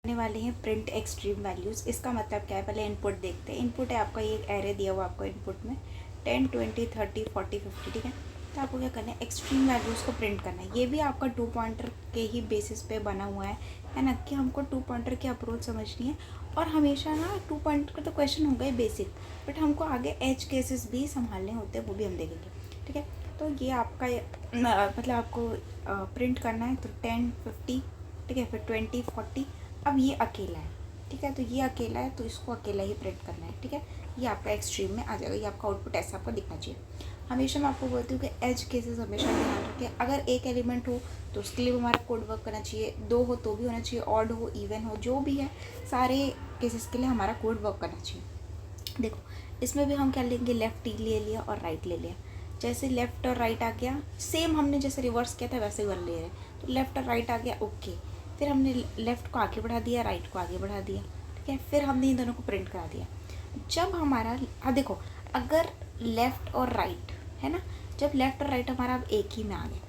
करने वाले हैं प्रिंट एक्सट्रीम वैल्यूज़। इसका मतलब क्या है, पहले इनपुट देखते हैं। इनपुट है आपका ये एरे दिया हुआ आपको इनपुट में 10, 20, 30, 40, 50, ठीक है। तो आपको क्या करना है, एक्सट्रीम वैल्यूज़ को प्रिंट करना है। ये भी आपका 2 पॉइंटर के ही बेसिस पे बना हुआ है ना, कि हमको 2 पॉइंटर की अप्रोच समझनी है। और हमेशा ना 2 पॉइंटर का तो क्वेश्चन होगा ही बेसिक, बट हमको आगे एज केसेस भी संभालने होते हैं, वो भी हम देखेंगे, ठीक है। तो ये आपका मतलब आपको प्रिंट करना है, तो 10, 50, ठीक है, फिर 20, 40। अब ये अकेला है, ठीक है, तो ये अकेला है तो इसको अकेला ही प्रिंट करना है, ठीक है। ये आपका एक्सट्रीम में आ जाएगा, ये आपका आउटपुट ऐसा आपको दिखना चाहिए। हमेशा मैं आपको बोलती हूँ कि एज केसेस हमेशा ध्यान रखें। अगर एक एलिमेंट हो तो उसके लिए हमारा कोड वर्क करना चाहिए, 2 हो तो भी होना चाहिए, ऑड हो, इवन हो, जो भी है, सारे केसेस के लिए हमारा कोड वर्क करना चाहिए। देखो इसमें भी हम क्या लेंगे, लेफ्ट ले लिया और राइट ले लिया। जैसे लेफ्ट और राइट आ गया, सेम हमने जैसे रिवर्स किया था वैसे ही कर ले रहे हैं, तो लेफ्ट और राइट आ गया, ओके। फिर हमने लेफ़्ट को आगे बढ़ा दिया, राइट को आगे बढ़ा दिया, ठीक है। फिर हमने इन दोनों को प्रिंट करा दिया। जब हमारा देखो, अगर लेफ़्ट और राइट है ना, जब लेफ़्ट और राइट हमारा अब एक ही में आ गया,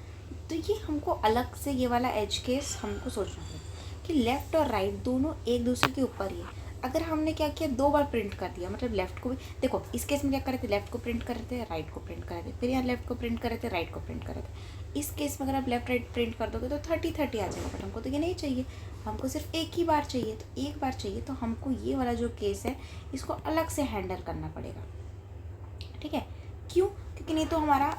तो ये हमको अलग से ये वाला एज केस हमको सोचना है कि लेफ़्ट और राइट दोनों एक दूसरे के ऊपर ही है। अगर हमने क्या किया, 2 बार प्रिंट कर दिया, मतलब लेफ़्ट को भी देखो, इस केस में क्या कर रहे थे, लेफ़्ट को प्रिंट कर रहे थे, राइट को प्रिंट कर रहे थे, फिर यहाँ लेफ़्ट को प्रिंट कर रहे थे, राइट को प्रिंट कर रहे थे। इस केस में अगर आप लेफ़्ट राइट प्रिंट कर दोगे तो 30, 30 आ जाएगा, बट हमको तो ये नहीं चाहिए, हमको सिर्फ एक ही बार चाहिए। तो एक बार चाहिए तो हमको ये वाला जो केस है इसको अलग से हैंडल करना पड़ेगा, ठीक है। क्यों? क्योंकि नहीं तो हमारा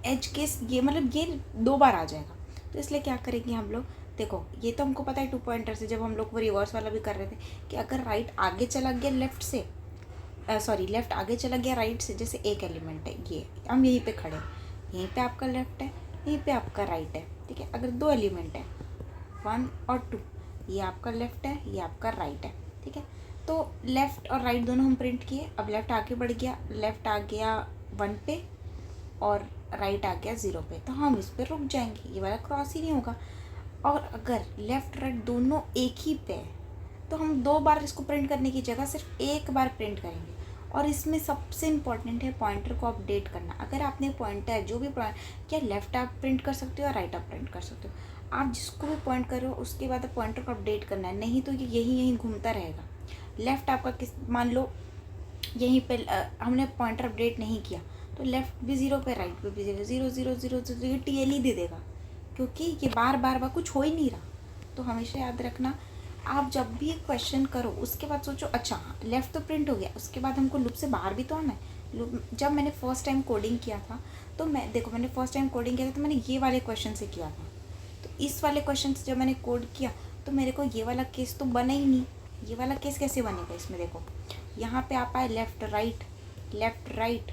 एज केस ये मतलब ये 2 बार आ जाएगा। तो इसलिए क्या करेंगे हम लोग, देखो ये तो हमको पता है 2 पॉइंटर से, जब हम लोग वो रिवर्स वाला भी कर रहे थे कि अगर राइट आगे चला गया लेफ़्ट से, सॉरी लेफ़्ट आगे चला गया राइट से, जैसे एक एलिमेंट है ये, हम यहीं पे खड़े हैं, यहीं पे आपका लेफ़्ट है, यहीं पे आपका राइट है, ठीक है। अगर 2 एलिमेंट है 1 और 2, ये आपका लेफ़्ट है, ये आपका राइट है, ठीक है। तो लेफ़्ट और राइट दोनों हम प्रिंट किए। अब लेफ़्ट आगे बढ़ गया, लेफ़्ट आ गया 1 पे और राइट आ गया 0 पे, तो हम इस पर रुक जाएंगे, ये वाला क्रॉस ही नहीं होगा। और अगर लेफ़्ट राइट दोनों एक ही पे है तो हम 2 बार इसको प्रिंट करने की जगह सिर्फ एक बार प्रिंट करेंगे। और इसमें सबसे इम्पॉर्टेंट है पॉइंटर को अपडेट करना। अगर आपने पॉइंटर जो भी क्या लेफ़्ट आप प्रिंट कर सकते हो या राइट आप प्रिंट कर सकते हो, आप जिसको भी पॉइंट करो उसके बाद पॉइंटर को अपडेट करना है, नहीं तो ये यहीं घूमता रहेगा। लेफ़्ट आपका किस, मान लो यहीं पे हमने पॉइंटर अपडेट नहीं किया तो लेफ़्ट भी 0 पे, राइट पे भी 0, 0, 0, 0, 0, ये TL ही दे देगा, क्योंकि ये बार बार कुछ हो ही नहीं रहा। तो हमेशा याद रखना, आप जब भी क्वेश्चन करो उसके बाद सोचो, अच्छा लेफ़्ट तो प्रिंट हो गया, उसके बाद हमको लूप से बाहर भी तो आना है। जब मैंने फर्स्ट टाइम कोडिंग किया था तो मैंने फर्स्ट टाइम कोडिंग किया था तो मैंने ये वाले क्वेश्चन से किया था। तो इस वाले क्वेश्चन से जब मैंने कोड किया तो मेरे को ये वाला केस तो बना ही नहीं। ये वाला केस कैसे बनेगा, इसमें देखो यहाँ पे आप आए लेफ़्ट राइट,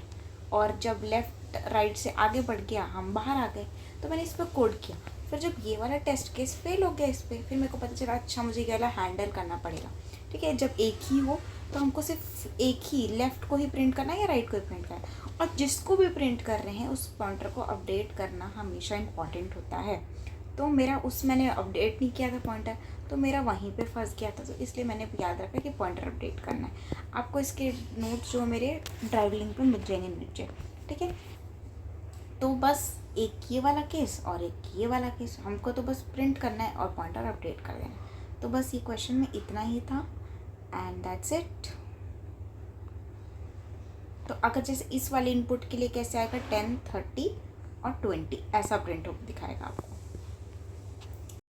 और जब लेफ़्ट राइट से आगे बढ़ गया हम बाहर आ गए, तो मैंने इस पर कोड किया। फिर जब ये वाला टेस्ट केस फेल हो गया इस पर, फिर मेरे को पता चला अच्छा मुझे ये वाला हैंडल करना पड़ेगा, ठीक है। जब एक ही हो तो हमको सिर्फ एक ही लेफ़्ट को ही प्रिंट करना है या राइट को ही प्रिंट करना है, और जिसको भी प्रिंट कर रहे हैं उस पॉइंटर को अपडेट करना हमेशा इम्पॉर्टेंट होता है। तो मेरा मैंने अपडेट नहीं किया था पॉइंटर, तो मेरा वहीं पे फंस गया था, तो इसलिए मैंने याद रखा कि पॉइंटर अपडेट करना है। आपको इसके नोट्स जो मेरे ड्राइव लिंक पे मिल जाएंगे नीचे, ठीक है। तो बस एक ये वाला केस और एक ये वाला केस, हमको तो बस प्रिंट करना है और पॉइंटर अपडेट कर देना है। तो बस ये क्वेश्चन में इतना ही था एंड दैट्स इट। तो अगर जैसे इस वाले इनपुट के लिए कैसे आएगा, 10, 30 और 20 ऐसा प्रिंट दिखाएगा आपको।